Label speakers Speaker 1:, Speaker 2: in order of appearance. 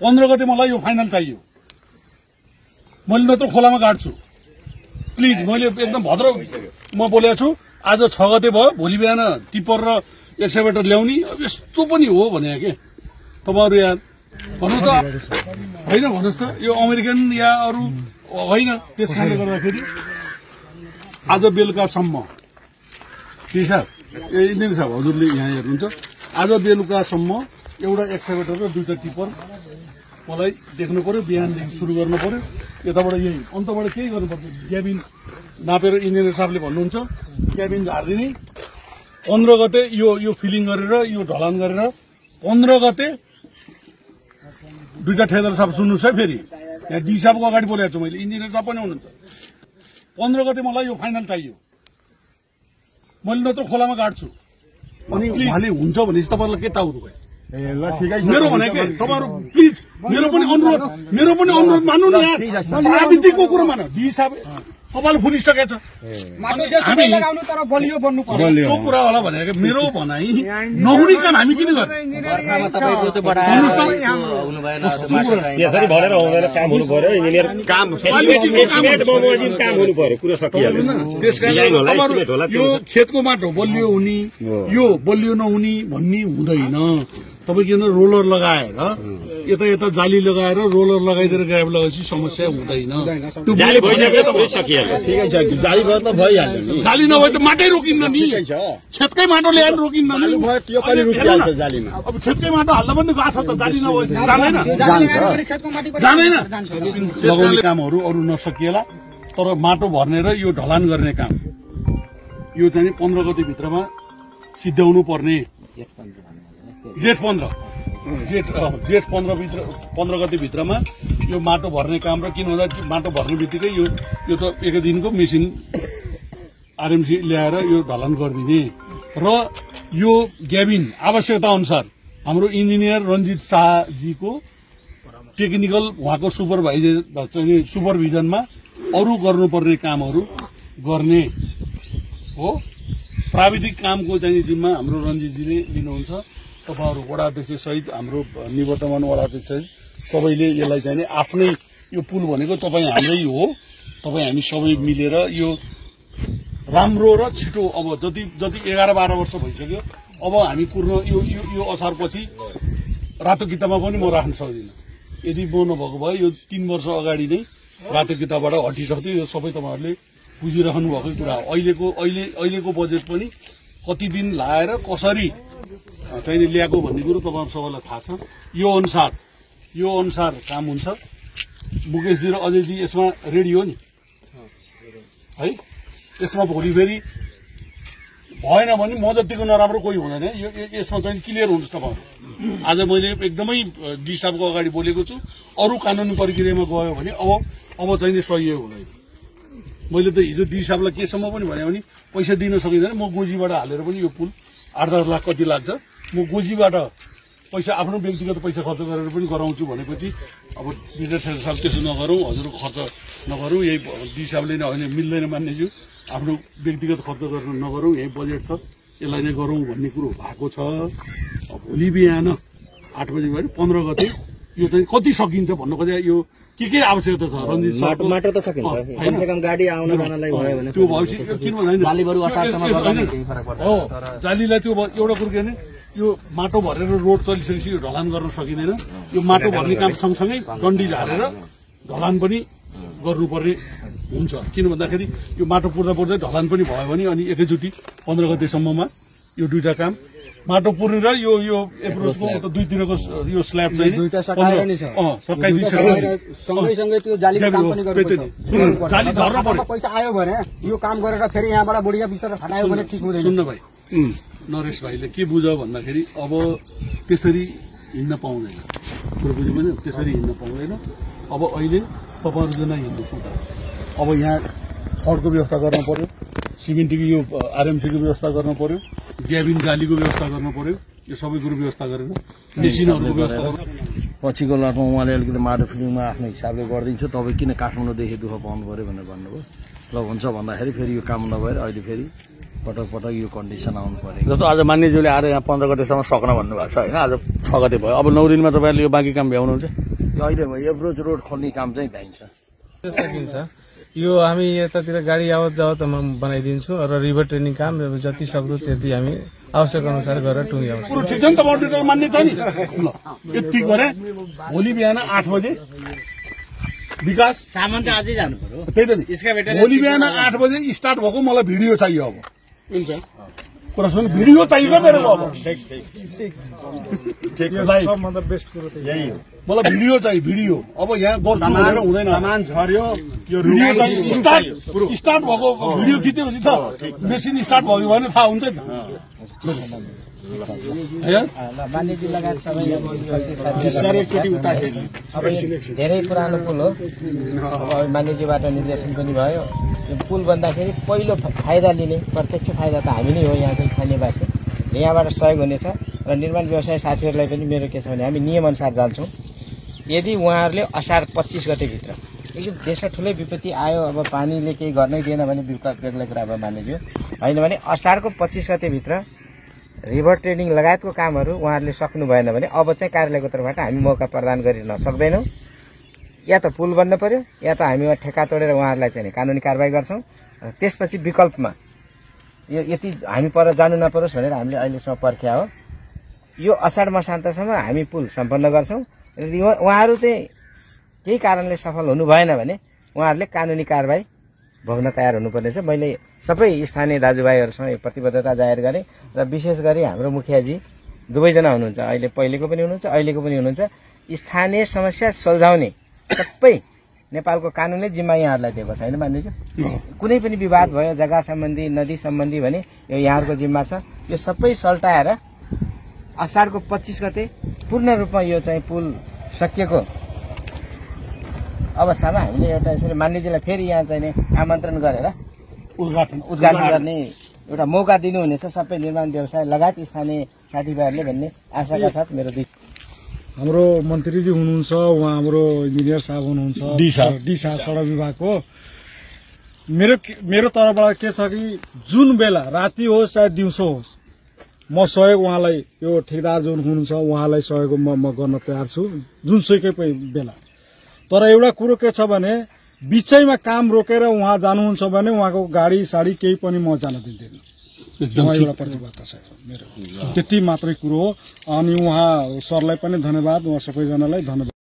Speaker 1: 15 गते मलाई यो फाइनल चाहियो। मैले नत्र खोलामा गाड्छु प्लिज। मैले एकदम भद्र म बोलेको छु। आज 6 गते भयो, भोलि बिहान टिप्पर र एक्सकाभेटर ल्याउने। अब यस्तो पनि हो भने के तपाईहरु यार भन्नु त होइन, भन्नुस् त। यो अमेरिकन या अरू होइन। त्यस कारणले गर्दाखेरि आज बेलुकासम्म इन्जिनियर साहब हजुरले यहाँ हेर्नुहुन्छ, आज बेलुकासम्म एउटा एक्सकाभेटर र 2टा टिप्पर मलाई देख्नु पर्यो। बिहानदेखि सुरु गर्नु पर्यो। यताबाट यही अन्तबाट केही गर्नुपर्छ। क्याबिन नापेर इन्जिनियर साहबले भन्नुहुन्छ क्याबिन झारिदिने। 15 गते यो फिलिङ गरेर यो ढलान गरेर 15 गते 2टा ठेकेदार साहब सुन्नुहोस् है। फेरि यहाँ डी साहबको अगाडि बोलेको छु मैले, इन्जिनियर साहब पनि हुनुहुन्छ। 15 गते मलाई यो फाइनल चाहियो। मैले नत्र खोलामा गाड्छु। अनि उहाँले हुन्छ भने तपाईँहरूलाई के टाउको भयो? मेरो भनेको तपाईँहरू प्लिज मेरो पनि अनुरोध मान्नु न यार। प्राविधिकको कुरो मान। डी साहब तपाईँले फुलिसकेको छ। त्यो कुरा होला भनेको मेरो भनाइ नहुने काम हामी किन गर्ने?
Speaker 2: त्यसरी भनेर हुँदैन, काम हुनु पर्यो। इन्जिनियर काम हुनु पर्यो, कुरा सकिहाल्यो।
Speaker 1: यो खेतको माटो बलियो हुने, यो बलियो नहुने भन्ने हुँदैन। तपाईँ किन रोलर लगाएर यता यता जाली लगाएर रोलर लगाइदिएर ग्राभ लगाएपछि समस्या हुँदैन।
Speaker 2: जाली भइसक्यो त भइसकिहाल्यो।
Speaker 3: ठिकै छ, जाली भयो त भइहाल्यो नि।
Speaker 1: जाली नभए त माटै रोकिन्न नि। खेतकै माटो ल्याएर रोकिन्न नि।
Speaker 3: त्यो पनि रोकिहाल्छ जालीमा।
Speaker 1: अब खेतकै माटो हाल्दा पनि गएको छ त, जाली नभए जाँदैन। त्यसकारणले कामहरू अरू नसकिएला, तर माटो भर्ने र यो ढलान गर्ने काम यो चाहिँ 15 गते भित्रमा सिद्ध्याउनु पर्ने। जेठ 15 गते भित्रमा यो माटो भर्ने काम। र किन भन्दा माटो भर्ने बित्तिकै यो त एक दिनको मेसिन आरएमसी ल्याएर यो ढलान गरिदिने। र यो क्याबिन आवश्यकता अनुसार हाम्रो इन्जिनियर रञ्जित शाहजीको टेक्निकल उहाँको सुपरभिजनमा अरू गर्नुपर्ने कामहरू गर्ने हो। प्राविधिक कामको चाहिँ जिम्मा हाम्रो रञ्जितजीले लिनुहुन्छ। तपाईहरु वडा अध्यक्ष सहित हाम्रो निवर्तमान वडा अध्यक्ष सहित सबैले यसलाई चाहिँ आफ्नै यो पुल भनेको तपाई हाम्रै हो। तपाई हामी सबै मिलेर यो राम्रो र छिटो अब जति 11-12 वर्ष भइसक्यो। अब हामी कुर्न यो असारपछि रातो किताबमा पनि म राख्न सक्दिनँ। यदि म नभएको भए यो 3 वर्ष अगाडि नै रातो किताबबाट हटिसक्थ्यो। यो सबै तपाईहरुले बुझिराख्नु भएको कुरा हो। अहिलेको बजेट पनि कति दिन लाएर कसरी चाहिँ ल्याएको भन्ने कुरो तपाईहरु सबैलाई थाहा छ। यो अनुसार काम हुन्छ। मुकेशजी र अजयजी यसमा रेडी हो नि है? यसमा भोलि फेरि भएन भने म जतिको नराम्रो कोही हुँदैन। यसमा चाहिँ क्लियर हुनुहुन्छ तपाईहरु। आज मैले एकदमै डी साहबको अगाडि बोलेको छु। अरू कानुनी प्रक्रियामा गयो भने अब चाहिँ सहयोग हुँदैन। मैले त हिजो डी साहबलाई केसम्म पनि भने पैसा दिन सकिँदैन। म गोजीबाट हालेर पनि यो पुल 8-10 लाख कति लाग्छ, म गोजीबाट पैसा आफ्नो व्यक्तिगत पैसा खर्च गरेर पनि गराउँछु भनेपछि अब विद्यार्थी साहब त्यसो नगरौँ, हजुर खर्च नगरौँ। यही डी साहबले नै होइन मिल्दैन मान्नेज्यू, आफ्नो व्यक्तिगत खर्च गरेर नगरौँ, यही बजेट छ यसलाई नै गरौँ भन्ने कुरो भएको छ। भोलि बिहान 8 बजे भयो 15 गते यो चाहिँ कति सकिन्छ भन्नु खोजे। यो के आवश्यकता छ रञ्जित सर?
Speaker 4: माटो त सकिन्छ, कम से कम गाडी आउन जानलाई भयो भने
Speaker 1: त्यो भएपछि किन भन्दैन
Speaker 4: जाली बरु असारसम्म गर्दा नि केही फरक पर्छ।
Speaker 1: हो, जालीलाई त्यो एउटा कुरो के भने यो माटो भरेर रोड चलिसकेपछि यो ढलान गर्न सकिँदैन। यो माटो भर्ने काम सँगसँगै डन्डी झारेर ढलान पनि गर्नुपर्ने हुन्छ। किन भन्दाखेरि यो माटो पुर्दै ढलान पनि भयो भने अनि एकैचोटि 15 गतेसम्ममा यो दुईटा काम माटो पुर्ने र यो एप्रोचको त दुईतिरको यो स्ल्याब चाहिँ
Speaker 4: दुईटा सकाएर नि छ। सँगै त्यो जालीको काम पनि गर्नुपर्छ।
Speaker 1: जाली झर्न पर्यो।
Speaker 4: पैसा आयो भने यो काम गरेर फेरि यहाँबाट बुढिया बिसर हटायो भने ठीक हुँदैन।
Speaker 1: सुन्न भाइ, नरेश भाइले के बुझ भन्दाखेरि अब त्यसरी हिँड्न पाउँदैन। कुरो बुझ्यो भने त्यसरी हिँड्न पाउँदैन। अब अहिले तपाईहरु जना हिँड्नुस् त। अब यहाँ छडको व्यवस्था गर्न पर्यो, सिमेन्टको यो आरएमसीको व्यवस्था गर्न पर्यो, ग्याबिन जालीको व्यवस्था गर्न पर्यो। यो सबै कुरो व्यवस्था गरेर मेसिनहरुको व्यवस्था
Speaker 3: पछिको लटमा उहाँले अलिकति माटो फिलिङमा आफ्नो हिसाबले गरिदिन्छु, तपाईँ किन काठमाडौँदेखि दुःख पाउनु पर्यो भनेर भन्नुभयो। ल हुन्छ भन्दाखेरि फेरि यो काम नभएर अहिले फेरि पटक यो कन्डिसन आउनु पर्यो।
Speaker 5: जस्तो आज मान्यज्यूले आएर यहाँ 15 गतेसम्म सक्न भन्नुभएको छ होइन? आज 6 गते भयो। अब 9 दिनमा तपाईँहरूले यो बाँकी काम भ्याउनुहुन्छ?
Speaker 3: यो अहिले एभरोज रोड खोल्ने काम चाहिँ भ्याइन्छ
Speaker 5: सकिन्छ यो हामी यतातिर गाडी आवत जावत बनाइदिन्छु र रिभर ट्रेनिङ काम जति सक्दो त्यति हामी आवश्यक अनुसार गरेर टुङ्ग्याउँछौँ।
Speaker 1: कुरो ठिक छ नि त बाउन्ड्री मान्ने छ नि ल यति गरे भोलि बिहान 8 बजे विकास
Speaker 6: सामान त अझै जानु पर्यो।
Speaker 1: त्यही त नि भोलि बिहान 8 बजे स्टार्ट भएको मलाई भिडियो चाहियो अब हुन्छ कुरा सुन भिडियो चाहियो क्या मेरो अब
Speaker 5: सबभन्दा बेस्ट कुरो त यही हो।
Speaker 1: मलाई भिडियो चाहियो भिडियो अब यहाँ गर्छु भनेर हुँदैन सामान झर्यो यो भिडियो चाहियो स्टार्ट भएको भिडियो खिचेपछि त मेसिन स्टार्ट भयो भने थाहा हुन्छ नि
Speaker 6: मान्यजी लगायत सबै धेरै पुरानो पुल हो। अब मान्यजीबाट निर्देशन पनि भयो। यो पुल भन्दाखेरि पहिलो फाइदा लिने प्रत्यक्ष फाइदा त हामी नै हो यहाँको स्थानीयवासी। यहाँबाट सहयोग हुनेछ र निर्माण व्यवसाय साथीहरूलाई पनि मेरो के छ भने हामी नियमअनुसार जान्छौँ। यदि उहाँहरूले असार 25 गतेभित्र एकदम देशमा ठुलै विपत्ति आयो अब पानीले केही गर्नै दिएन भने विकल्प बेग्लै कुरा अब मानिज्यो होइन भने असारको 25 गतेभित्र रिभर ट्रेनिङ लगायतको कामहरू उहाँहरूले सक्नु भएन भने अब चाहिँ कार्यालयको तर्फबाट हामी मौका प्रदान गरिन सक्दैनौँ। या त पुल बन्न पर्यो या त हामी ठेक्का तोडेर उहाँहरूलाई चाहिँ कानुनी कारबाही गर्छौँ। त्यसपछि विकल्पमा यो यति हामी पर जानु नपरोस् भनेर हामीले अहिलेसम्म पर्ख्या हो। यो असाढ मसान्तसम्म हामी पुल सम्पन्न गर्छौँ। उहाँहरू चाहिँ केही कारणले सफल हुनु भएन भने उहाँहरूले कानुनी कारबाही भोग्न तयार हुनुपर्नेछ। मैले सबै स्थानीय दाजुभाइहरूसँग प्रतिबद्धता जाहेर गरेँ र विशेष गरी हाम्रो मुखियाजी दुवैजना हुनुहुन्छ, अहिले पहिलेको पनि हुनुहुन्छ अहिलेको पनि हुनुहुन्छ। स्थानीय समस्या सुल्झाउने सबै नेपालको कानुनले जिम्मा यहाँहरूलाई दिएको छैन मान्यज्यू। कुनै पनि विवाद भयो जग्गा सम्बन्धी नदी सम्बन्धी भने यो यहाँहरूको जिम्मा छ। यो सबै सल्टाएर असाढको 25 गते पूर्ण रूपमा यो चाहिँ पुल सकिएको अवस्थामा हामीले एउटा यसरी मान्यजीलाई फेरि यहाँ चाहिँ आमन्त्रण गरेर उद्घाटन गर्ने एउटा मौका दिनुहुनेछ सबै निर्माण व्यवसाय लगायत स्थानीय साथीभाइहरूले भन्ने आशाका साथ मेरो
Speaker 5: हाम्रो मन्त्रीजी हुनुहुन्छ, उहाँ हाम्रो इन्जिनियर साहब हुनुहुन्छ डिसा सडक विभागको। मेरो तर्फबाट के छ कि जुन बेला राति होस् चाहे दिउँसो होस् म सहयोग उहाँलाई यो ठेकेदार जुन हुनुहुन्छ उहाँलाई सहयोग म गर्न तयार छु जुनसुकै बेला। तर एउटा कुरो के छ भने बिचैमा काम रोकेर उहाँ जानुहुन्छ भने उहाँको गाडी साडी केही पनि म जान दिँदैन। एउटा प्रतिबद्धता छ मेरो, त्यति मात्रै कुरो हो। अनि उहाँ सरलाई पनि धन्यवाद, उहाँ सबैजनालाई धन्यवाद।